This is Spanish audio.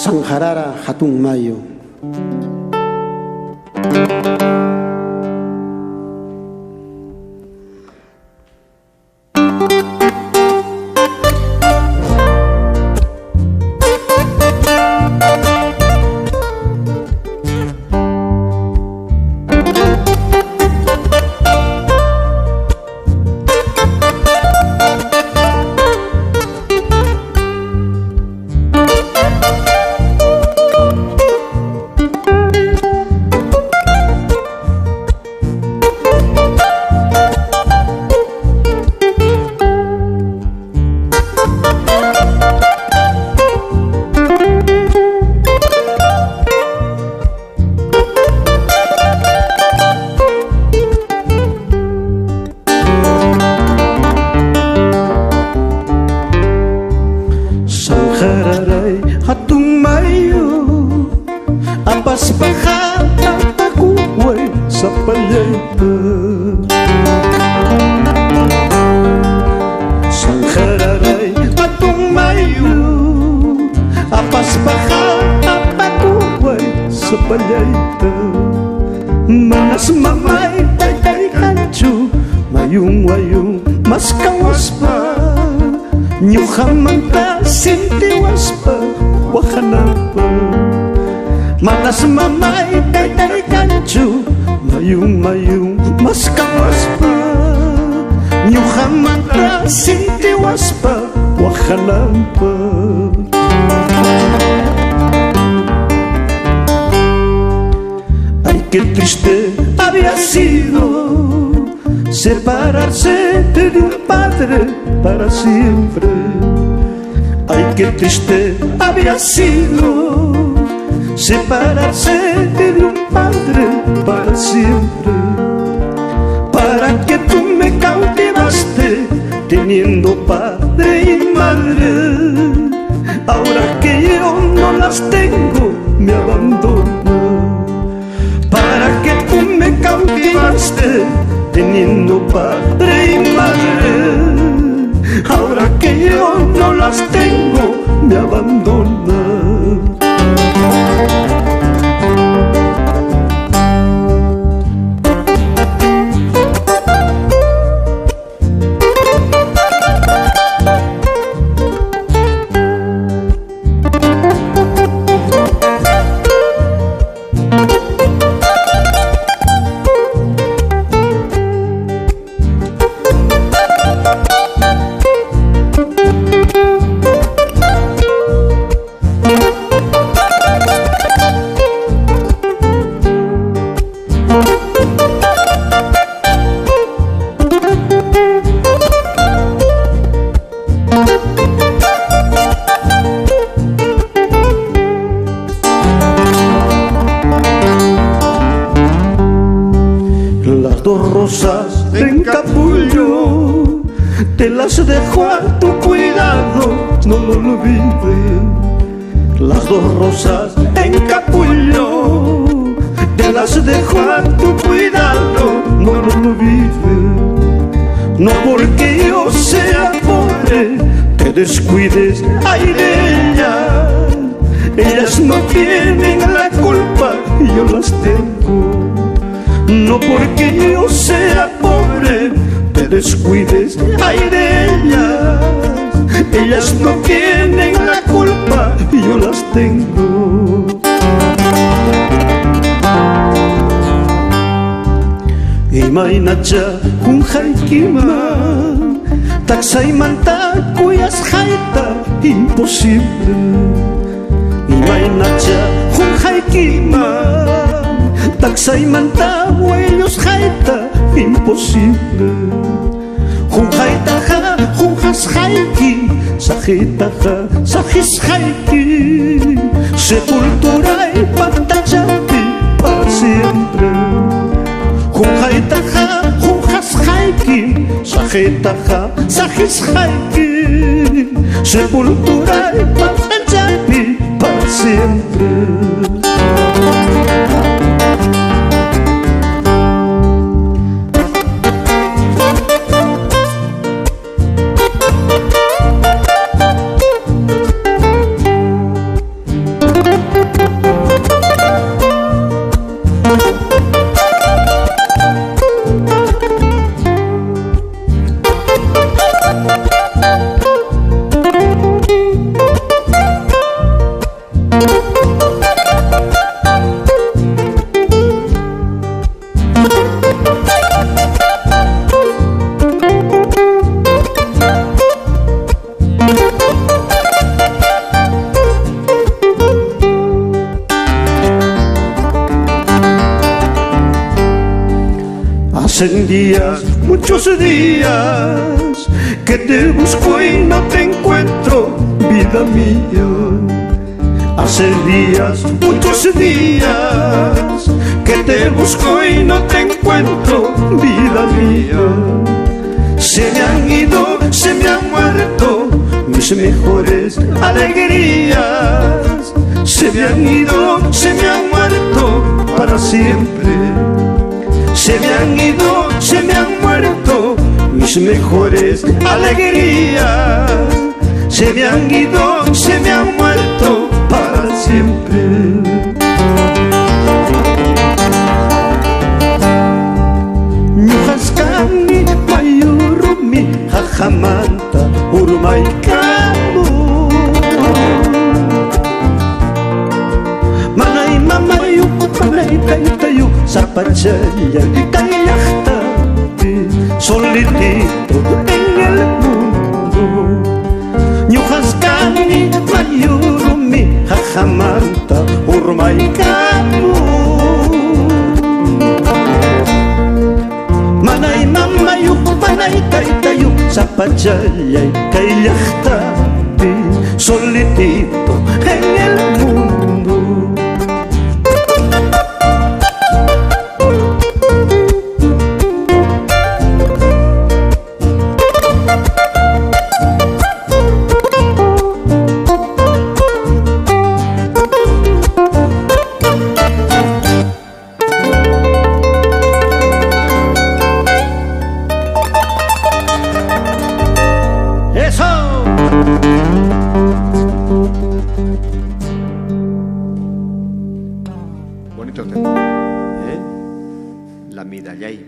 Sanjarara hatun mayo. Sanjararay hatun mayo, apas pahata takuway sa palyayta. Sanjararay hatun mayo, apas pahata takuway sa palyayta. Manas mamay tay kancho, mayung mas kawas pa. Nyuhamanta sintiwas pa wahanapa. Manas mamay tay kancho, mayung mas kawas pa. Nyuhamanta sintiwas pa wahanapa. Ay, qué triste había sido separarse de un padre para siempre. Ay, qué triste había sido separarse de un padre para siempre. Para que tú me cautivaste teniendo padre y madre. Ahora que yo no las tengo, me abandona. Para que tú me cautivaste teniendo padre y madre. Ahora que yo no las tengo, me abandona. Las dos rosas en capullo te las dejo a tu cuidado, no lo olvides. Las dos rosas en capullo te las dejo a tu cuidado, no lo olvides. No porque yo sea pobre te descuides, ay de ellas. Ellas no tienen la culpa y yo las tengo. No porque yo sea pobre te descuides, ay de ellas. Ellas no tienen la culpa y yo las tengo. Imaynacha kunjaykima, taksaymanta kuyas hayta imposible. Imaynacha kunjaykima, taksaymanta huellos hayta imposible. Junjaytaja, junjas hayki, sajitaja, sajis hayki, sepultura y pantachapi para siempre. Junjaytaja, junjas hayki, sajitaja, sajis hayki, sepultura y pantachapi para siempre. Hacen días, muchos días, que te busco y no te encuentro, vida mía. Hace días, muchos días, que te busco y no te encuentro, vida mía. Se me han ido, se me han muerto mis mejores alegrías. Se me han ido, se me han muerto para siempre. Se me han ido, se me han muerto mis mejores alegrías. Se me han ido, se me han muerto para siempre. Ñuqasqani mayurumi haqamanta urmaykamu. Manay mamayu, manay taytayu, sapachaya kay llaqtapi, solitito en el mundo. Ñuqasqani mayurumi haqamanta urmaykamu. Manay mamayu, manay taytayu, sapachaya kay llaqtapi, solitito en el mundo. Bonito tema. La medalla ahí.